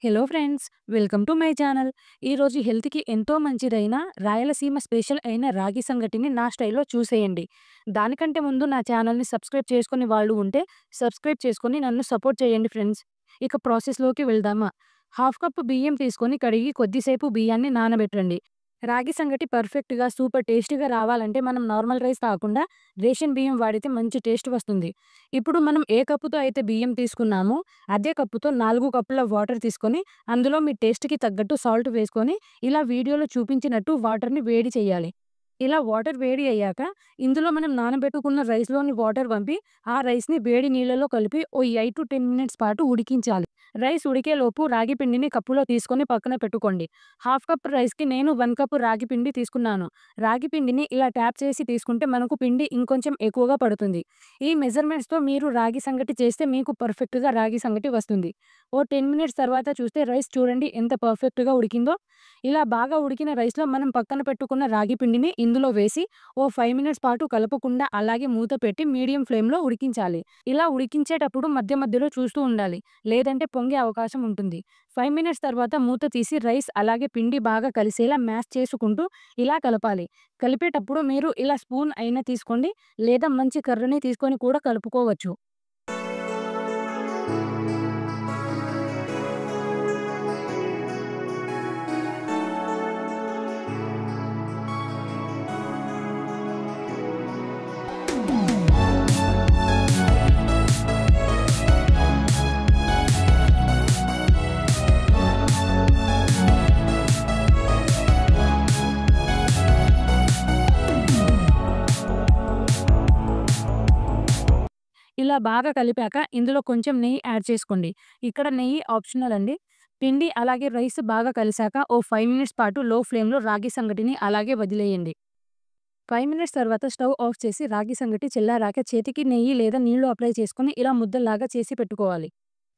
Hello friends, welcome to my channel. ఈరోజు హెల్త్‌కి ఎంతో మంచిదైన రాయలసీమ స్పెషల్ అయిన రాగి సంగటిని నా స్టైల్‌లో చూసేయండి. దానికంటే ముందు నా ఛానల్‌ని సబ్స్క్రైబ్ చేసుకొని వాళ్ళు ఉంటే సబ్స్క్రైబ్ చేసుకొని నన్ను సపోర్ట్ చేయండి ఫ్రెండ్స్. ఇక ప్రాసెస్‌లోకి వెళ్దామా? హాఫ్ కప్ బియ్యం తీసుకొని కడిగి కొద్దిసేపు బియ్యాన్ని నానబెట్టండి. రాగి సంగటి పర్ఫెక్ట్‌గా సూపర్ టేస్టీగా రావాలంటే మనం నార్మల్ రైస్ కాకుండా రేషన్ బియ్యం వాడితే మంచి టేస్ట్ వస్తుంది. ఇప్పుడు మనం ఏ కప్పుతో అయితే బియ్యం తీసుకున్నామో అదే కప్పుతో 4 కప్పుల వాటర్ తీసుకొని, అందులో మీ టేస్ట్‌కి తగ్గట్టు సాల్ట్ వేసుకొని, ఇలా వీడియోలో చూపించినట్టు వాటర్‌ని వేడి చేయాలి. ఇలా వాటర్ వేడి అయ్యాక, ఇందులో మనం నానబెట్టుకున్న రైస్‌లోని వాటర్ వంపి, ఆ రైస్‌ని వేడి నీళ్ళలో కలిపి ఓ 8-10 మినిట్స్ పాటు ఉడికించాలి. రైస్ ఉడికేలోపు రాగి పిండిని కప్పులో తీసుకొని పక్కన పెట్టుకోండి. హాఫ్ కప్ రైస్‌కి నేను 1 కప్ రాగి పిండి తీసుకున్నాను. రాగి పిండిని ఇలా ట్యాప్ చేసి తీసుకుంటే మనకు పిండి ఇంకొంచెం ఎక్కువగా పడుతుంది. ఈ మెజర్‌మెంట్స్‌తో మీరు రాగి సంగటి చేస్తే మీకు పర్ఫెక్ట్‌గా రాగి సంగటి వస్తుంది. ఓ 10 మినిట్స్ తర్వాత చూస్తే రైస్ చూడండి ఎంత పర్ఫెక్ట్‌గా ఉడికిందో. ఇలా బాగా ఉడికిన రైస్‌లో మనం పక్కన పెట్టుకున్న రాగి పిండిని ఇందులో వేసి ఓ 5 మినిట్స్ పాటు కలపకుండా అలాగే మూత పెట్టి మీడియం ఫ్లేమ్‌లో ఉడికించాలి. ఇలా ఉడికించేటప్పుడు మధ్య మధ్యలో చూస్తూ ఉండాలి. లేదంటే పొంగే అవకాశం ఉంటుంది. 5 మినిట్స్ తర్వాత మూత తీసి రైస్ అలాగే పిండి బాగా కలిసేలా మ్యాష్ చేసుకుంటూ ఇలా కలపాలి. కలిపేటప్పుడు మీరు ఇలా స్పూన్ అయినా తీసుకోండి, లేదా మంచి కర్రని తీసుకొని కూడా కలుపుకోవచ్చు. ఇలా బాగా కలిపాక ఇందులో కొంచెం నెయ్యి యాడ్ చేసుకోండి. ఇక్కడ నెయ్యి ఆప్షనల్ అండి. పిండి అలాగే రైస్ బాగా కలిసాక ఓ 5 మినిట్స్ పాటు లో ఫ్లేమ్‌లో రాగి సంగటిని అలాగే వదిలేయండి. 5 మినిట్స్ తర్వాత స్టవ్ ఆఫ్ చేసి రాగి సంగటి చల్లారాక చేతికి నెయ్యి లేదా నీళ్లు అప్లై చేసుకొని ఇలా ముద్దలాగా చేసి పెట్టుకోవాలి.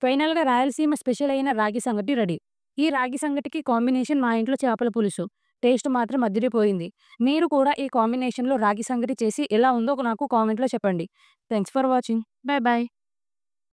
ఫైనల్‌గా రాయలసీమ స్పెషల్ అయిన రాగి సంగటి రెడీ. ఈ రాగి సంగటికి కాంబినేషన్ మా ఇంట్లో చేపల పులుసు. టేస్ట్ మాత్రం అదిరిపోయింది. మీరు కూడా ఈ కాంబినేషన్‌లో రాగి సంగటి చేసి ఎలా ఉందో నాకు కామెంట్‌లో చెప్పండి. Thanks for watching. By by.